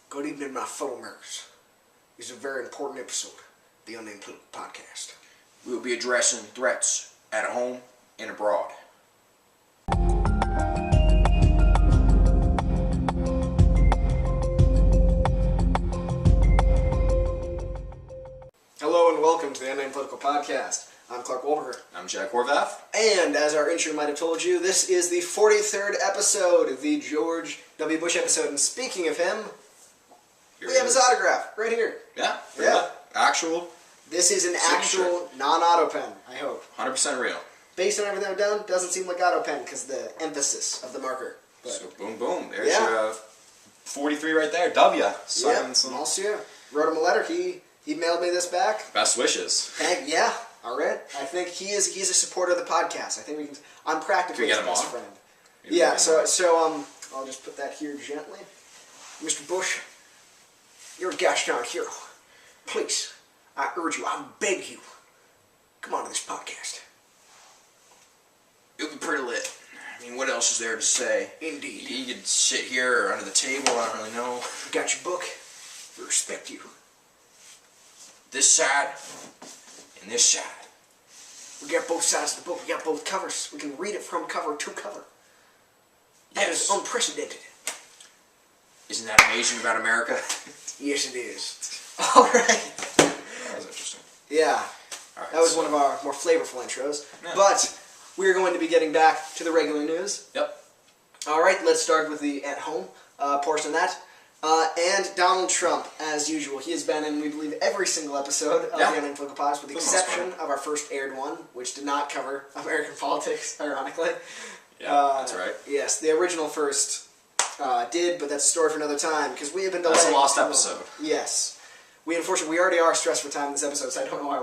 Good evening, my fellow Americans. This is a very important episode of the Unnamed Political Podcast. We will be addressing threats at home and abroad. Hello and welcome to the Unnamed Political Podcast. I'm Clark Wolberger. I'm Jack Horvath. And as our intro might have told you, this is the 43rd episode, the George W. Bush episode. And speaking of him, we have his autograph right here. Yeah. Actual. This is an signature. Actual non-auto pen, I hope. 100% real. Based on everything I've done, doesn't seem like auto pen because the emphasis of the marker. But So boom, boom. There's your 43 right there. W. yeah, Monsieur. Wrote him a letter. He mailed me this back. Best wishes. Yeah. All right. I think he's a supporter of the podcast. I think we can. I'm practically his best friend. Yeah. So I'll just put that here gently. Mr. Bush, you're a gosh darn hero. Please, I urge you, I beg you, come on to this podcast. It'll be pretty lit. I mean, what else is there to say? Indeed. You could sit here or under the table, I don't really know. Got your book. We respect you. This side and this side. We got both sides of the book. We got both covers. We can read it from cover to cover. That is unprecedented. Isn't that amazing about America? Yes, it is. All right. That was interesting. Yeah. Right, That was one of our more flavorful intros. Yeah. But we're going to be getting back to the regular news. Yep. All right, let's start with the at-home portion of that. And Donald Trump, as usual, he has been in, we believe, every single episode of the Unnamed Political Podcast, with the exception of our first aired one, which did not cover American politics, ironically. Yeah, that's right. Yes, the original first did, but that's a story for another time, because we have been delaying. That's a lost episode. Yes. Unfortunately, we already are stressed for time in this episode, so I don't know why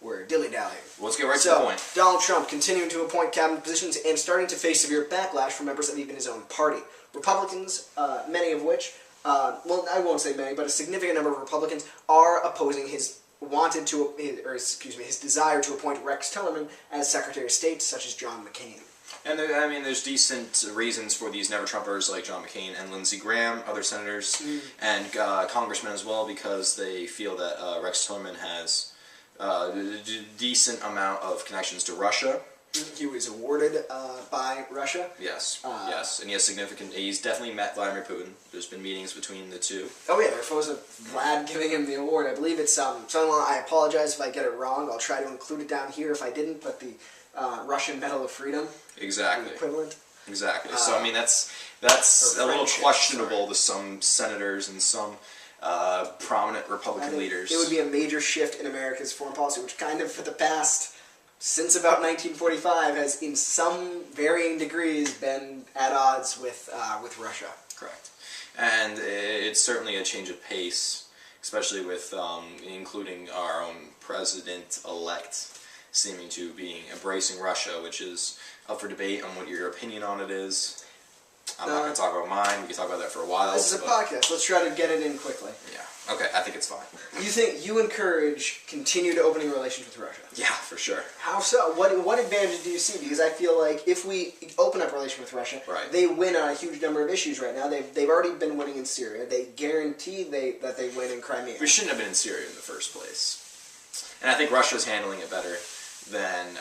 we're dilly-dallying. Let's get right to the point. Donald Trump continuing to appoint cabinet positions and starting to face severe backlash from members of even his own party. Republicans, many of which, well, I won't say many, but a significant number of Republicans are opposing his desire to appoint Rex Tillerson as Secretary of State, such as John McCain. And there's decent reasons for these never-Trumpers like John McCain and Lindsey Graham, other senators, and congressmen as well, because they feel that Rex Tillerson has a decent amount of connections to Russia. He was awarded by Russia. Yes, yes, and he has significant. He's definitely met Vladimir Putin. There's been meetings between the two. Oh yeah, they're supposed to Vlad giving him the award. I believe it's I apologize if I get it wrong. I'll try to include it down here if I didn't. But the Russian Medal of Freedom. Exactly. The equivalent. Exactly. So I mean that's a little questionable to some senators and some prominent Republican leaders. It would be a major shift in America's foreign policy, which kind of for the past. Since about 1945, has in some varying degrees been at odds with Russia. Correct, and it's certainly a change of pace, especially with including our own president-elect seeming to be embracing Russia, which is up for debate on what your opinion on it is. I'm not going to talk about mine. We can talk about that for a while. This is a podcast. Let's try to get it in quickly. Yeah. Okay. I think it's fine. You think you encourage continued opening relations with Russia? Yeah, for sure. How so? What advantage do you see? Because I feel like if we open up relations with Russia, they win on a huge number of issues right now. They've already been winning in Syria. They guarantee that they win in Crimea. We shouldn't have been in Syria in the first place. And I think Russia's handling it better than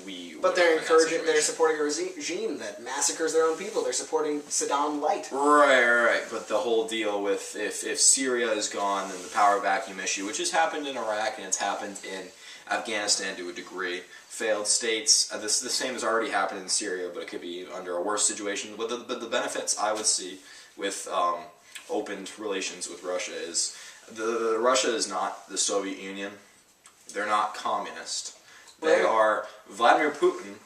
we. But they're encouraging. They're supporting a regime that massacres their own people. They're supporting Saddam Light. Right. But the whole deal with if Syria is gone, then the power vacuum issue, which has happened in Iraq and it's happened in Afghanistan to a degree, failed states. The same has already happened in Syria, but it could be under a worse situation. But the benefits I would see with opened relations with Russia is Russia is not the Soviet Union. They're not communist. They are. Vladimir Putin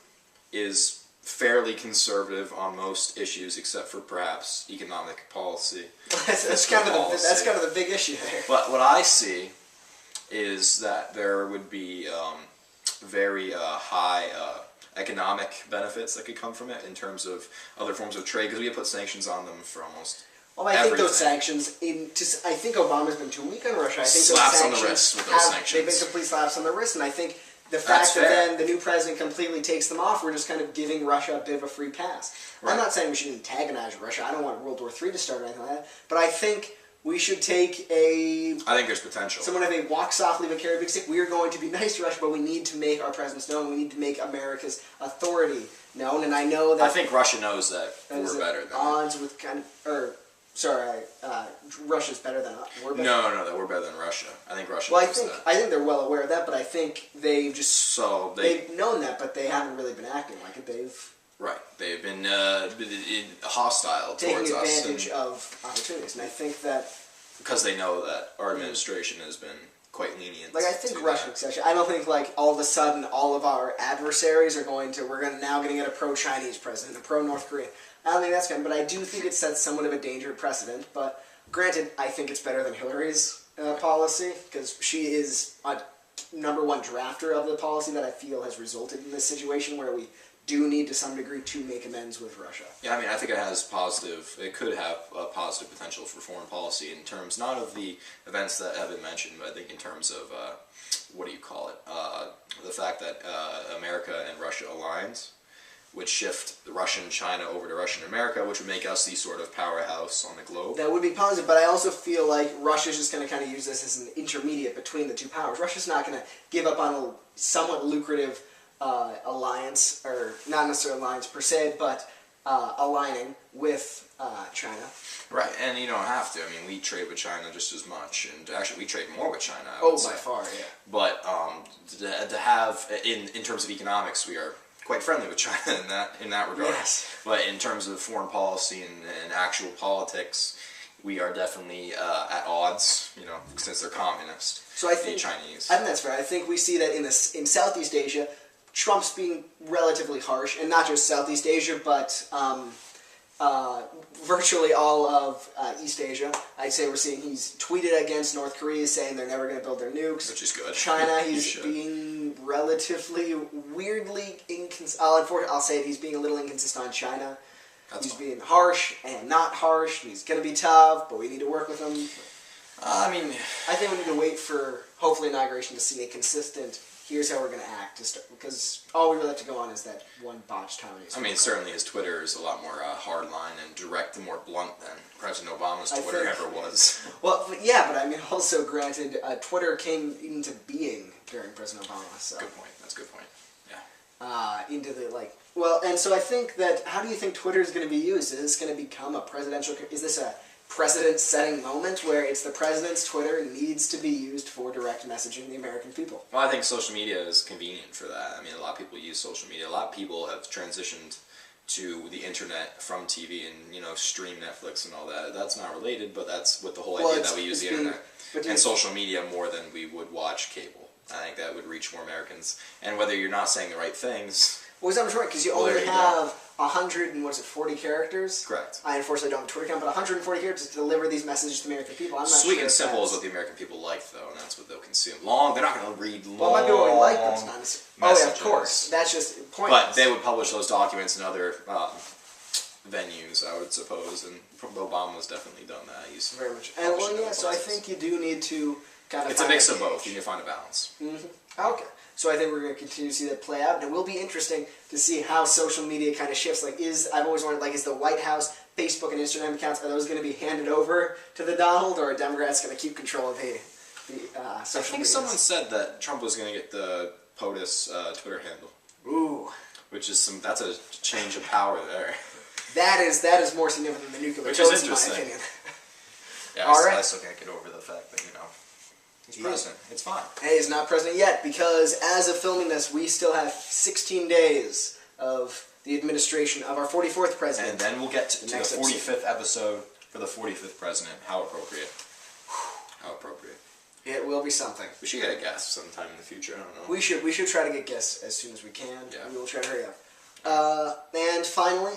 is fairly conservative on most issues, except for perhaps economic policy. that's kind of the big issue there. But what I see is that there would be very high economic benefits that could come from it in terms of other forms of trade, because we have put sanctions on them for almost. Well, I think those sanctions. I think Obama's been too weak on Russia. I think slaps on the wrist with those sanctions. They've been complete slaps on the wrist, and I think the fact that then the new president completely takes them off, we're just kind of giving Russia a bit of a free pass. Right. I'm not saying we should antagonize Russia. I don't want World War III to start or anything like that. But I think we should take a... I think there's potential. Someone have a walk softly but carry a big stick. We are going to be nice to Russia, but we need to make our presence known. We need to make America's authority known, and I know that... I think Russia knows that we're better than odds with Russia's better than us. We're better. No, that we're better than Russia. I think Russia knows that. I think they're well aware of that, but I think they've just... they've known that, but they haven't really been acting like it. Right. They've been hostile towards us. Taking advantage of opportunities, and I think that... Because they know that our administration has been quite lenient. Like, I think Russian accession. I don't think, like, all of a sudden all of our adversaries are going to... We're now going to get a pro-Chinese president, a pro-North Korean. I don't think that's going to... But I do think it sets somewhat of a dangerous precedent. But, granted, I think it's better than Hillary's policy, because she is a #1 drafter of the policy that I feel has resulted in this situation where we do need to some degree to make amends with Russia. Yeah, I mean, I think it could have a positive potential for foreign policy in terms not of the events that have been mentioned, but I think in terms of, the fact that America and Russia aligned would shift the Russian China over to Russian America, which would make us the sort of powerhouse on the globe. That would be positive, but I also feel like Russia's just going to kind of use this as an intermediate between the two powers. Russia's not going to give up on a somewhat lucrative alliance, or not necessarily alliance per se, but aligning with China. Right, and you don't have to. I mean, we trade with China just as much, and actually we trade more with China, I would say. By far, yeah. But to have, in terms of economics, we are quite friendly with China in that regard. Yes. But in terms of foreign policy and actual politics, we are definitely at odds, since they're communist. So I think the Chinese. I think that's fair. I think we see that in Southeast Asia, Trump's being relatively harsh, and not just Southeast Asia, but virtually all of East Asia. I'd say we're seeing he's tweeted against North Korea, saying they're never going to build their nukes. Which is good. China, he's being relatively weirdly inconsistent. I'll say it, he's being a little inconsistent on China. He's being harsh and not harsh. He's going to be tough, but we need to work with him. I mean, I think we need to wait for, hopefully, inauguration to see a consistent, here's how we're going to act, because all we really have to go on is that one botched time. I mean, certainly his Twitter is a lot more hardline and direct and more blunt than President Obama's Twitter ever was. Well, yeah, but I mean, also granted, Twitter came into being during President Obama. So. Good point. That's a good point. Yeah. And so I think that, how do you think Twitter is going to be used? Is this going to become a presidential, is this a precedent-setting moment where it's the president's Twitter needs to be used for direct messaging to the American people? Well, I think social media is convenient for that. I mean, a lot of people use social media. A lot of people have transitioned to the internet from TV and, stream Netflix and all that. That's not related, but that's with the whole idea that we use the internet. And social media more than we would watch cable. I think that would reach more Americans. And whether you're not saying the right things... Well, it's not right, because you only have 140 characters? Correct. I unfortunately don't have a Twitter account, but 140 characters to deliver these messages to the American people. I'm not Sweet sure and simple is what the American people like, though, and that's what they'll consume. They're not going to read long Well, it might be what we like, but it's not necessarily... Oh, yeah, of course. That's just pointless. But they would publish those documents in other venues, I would suppose, and Obama has definitely done that. He's very much. And, so I think you do need to kind of... It's a mix of both. You need to find a balance. Mm-hmm. Okay. So I think we're going to continue to see that play out, and it will be interesting to see how social media kind of shifts. I've always wondered, is the White House, Facebook, and Instagram accounts, are those going to be handed over to the Donald, or are Democrats going to keep control of the social media? I think someone said that Trump was going to get the POTUS Twitter handle. Ooh. That's a change of power there. That is more significant than the nuclear codes, in my opinion. Yeah, I still can't get over the fact that, he's president. It's fine. Hey, he's not president yet, because as of filming this, we still have 16 days of the administration of our 44th president. And then we'll get to the 45th episode for the 45th president. How appropriate. How appropriate. It will be something. We should get a guest sometime in the future. I don't know. We should try to get guests as soon as we can. Yeah. We will try to hurry up. And finally,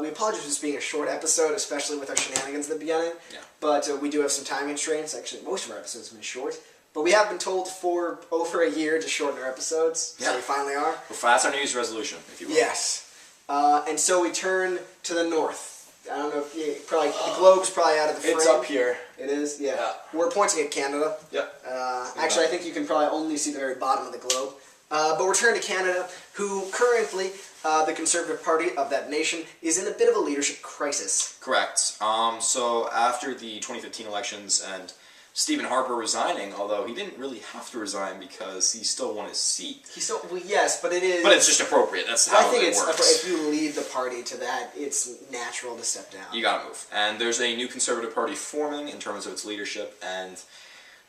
we apologize for this being a short episode, especially with our shenanigans at the beginning. Yeah. But we do have some time constraints. Actually, most of our episodes have been short. But we have been told for over a year to shorten our episodes, so we finally are. Well, that's our New Year's resolution, if you will. Yes. And so we turn to the north. I don't know if the globe's probably out of the frame. It's up here. It is, yeah. We're pointing at Canada. Yep. Actually, I think you can probably only see the very bottom of the globe. But we're turning to Canada, who currently the Conservative Party of that nation is in a bit of a leadership crisis. Correct. So after the 2015 elections and Stephen Harper resigning, although he didn't really have to resign because he still won his seat. Well, yes, but it is... But it's just appropriate. That's how it works. I think if you lead the party to that, it's natural to step down. You gotta move. And there's a new Conservative Party forming in terms of its leadership, and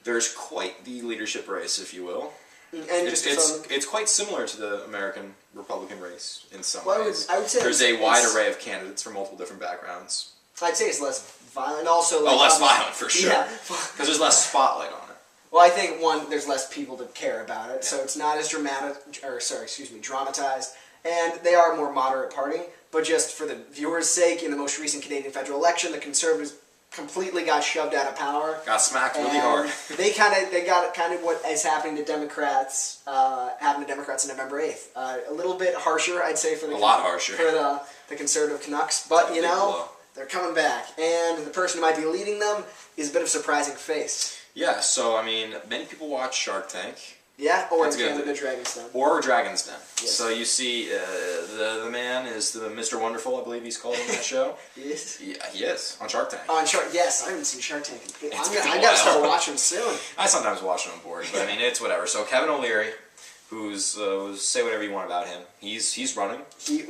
there's quite the leadership race, if you will. And it's quite similar to the American Republican race in some ways. I would say there's a wide array of candidates from multiple different backgrounds. I'd say it's less violent. Also, less violent for sure. Yeah, because there's less spotlight on it. Well, I think there's less people to care about it, so it's not as dramatized, and they are a more moderate party. But just for the viewers' sake, in the most recent Canadian federal election, the Conservatives completely got shoved out of power. Got smacked really hard. they got kind of what is happening to Democrats, happened to Democrats on November 8th. A little bit harsher, I'd say, for the Conservative Canucks, but they're coming back, and the person who might be leading them is a bit of a surprising face. Yeah, so I mean, many people watch Shark Tank. Yeah, or in Canada, Dragon's Den. Or Dragon's Den. Yes. So you see, the man is the Mr. Wonderful, I believe he's called on that show. He is? Yeah, he is, on Shark Tank. Yes, I haven't seen Shark Tank. I gotta start watching soon. I sometimes watch it on board, but I mean, it's whatever. So Kevin O'Leary, who's, say whatever you want about him, he's running. He's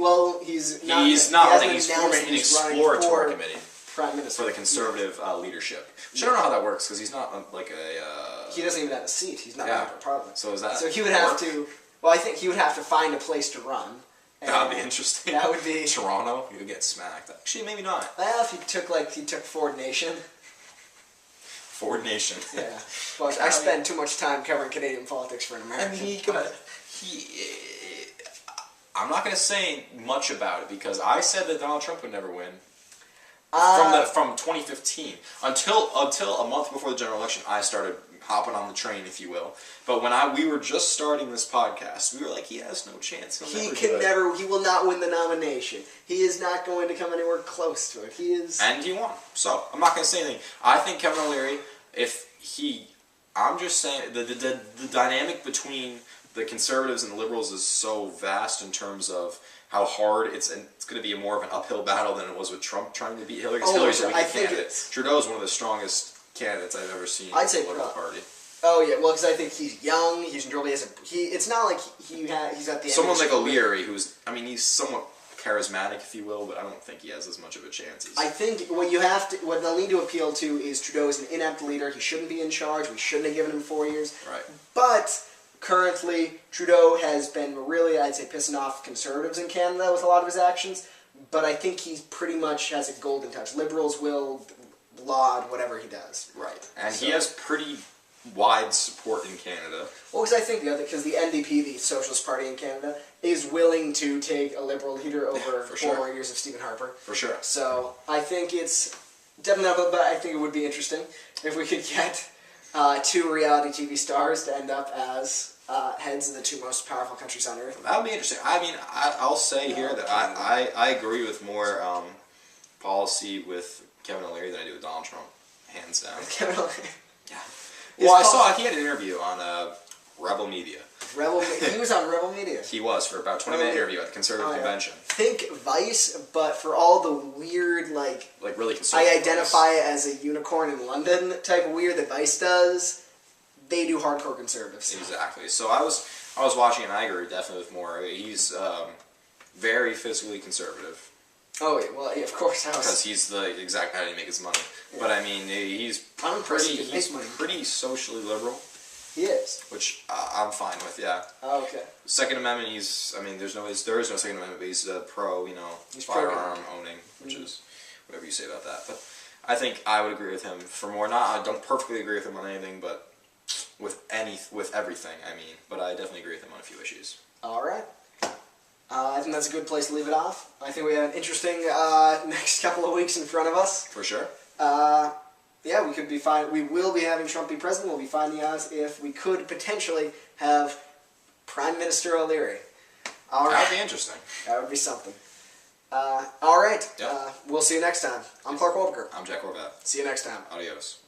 not running. He's forming an exploratory committee. Prime Minister. For the Conservative leadership. Which I don't know how that works, because he's not like a... He doesn't even have a seat. He's not running for Parliament. So is that... So he would have to... Well, I think he would have to find a place to run. That would be interesting. That would be... Toronto, he would get smacked. Actually, maybe not. Well, if he took Ford Nation. Ford Nation. Yeah. But I spend too much time covering Canadian politics for an American. I mean, I'm not going to say much about it, because I said that Donald Trump would never win. From 2015 until a month before the general election, I started hopping on the train, if you will. But when we were just starting this podcast, we were like, he has no chance. He will not win the nomination. He is not going to come anywhere close to it. And he won. So I'm not going to say anything. I think Kevin O'Leary, I'm just saying the dynamic between the Conservatives and the Liberals is so vast in terms of how hard it's going to be more of an uphill battle than it was with Trump trying to beat Hillary. Because Hillary's a weak candidate. Trudeau is one of the strongest candidates I've ever seen in the Liberal Party. Oh yeah, well, because I think he's young. He's probably it's not like he's at the end. Someone like O'Leary, he's somewhat charismatic, if you will, but I don't think he has as much of a chance. I think what they'll need to appeal to is Trudeau is an inept leader. He shouldn't be in charge. We shouldn't have given him 4 years. Right. But currently, Trudeau has been really, I'd say, pissing off Conservatives in Canada with a lot of his actions, but I think he pretty much has a golden touch. Liberals will laud whatever he does. Right. And he has pretty wide support in Canada. Well, because I think because the NDP, the Socialist Party in Canada, is willing to take a Liberal leader over 4 more years of Stephen Harper. For sure. So I think it's definitely, but I think it would be interesting if we could get 2 reality TV stars to end up as heads of the 2 most powerful countries on earth. That would be interesting. I mean, I'll say here that I agree with more policy with Kevin O'Leary than I do with Donald Trump, hands down. Kevin O'Leary? Yeah. Well, I saw he had an interview on Rebel Media. He was on Rebel Media? He was, for about a 20-minute interview at the Conservative Convention. Think Vice, but for all the weird, like really conservative. I identify as a unicorn in London type of weird that Vice does. They do hardcore conservatives. Exactly. So I was watching, and I agree definitely with more. He's very fiscally conservative. Oh yeah, well of course. Because he's the exact guy to make his money. Yeah. But I mean, he's pretty socially liberal. He is. Which I'm fine with. Yeah. Oh, okay. Second Amendment. There is no Second Amendment, but he's pro. He's firearm owning, which is whatever you say about that. But I think I would agree with him for more. I don't perfectly agree with him on anything, but with everything, but I definitely agree with him on a few issues. All right. I think that's a good place to leave it off. I think we have an interesting next couple of weeks in front of us. For sure. Yeah, we could be fine. We will be having Trump be president. We'll be fine the odds if we could potentially have Prime Minister O'Leary. All right. That would be interesting. That would be something. All right. Yep. We'll see you next time. I'm Clark Wahlberger. I'm Jack Corvette. See you next time. Adios.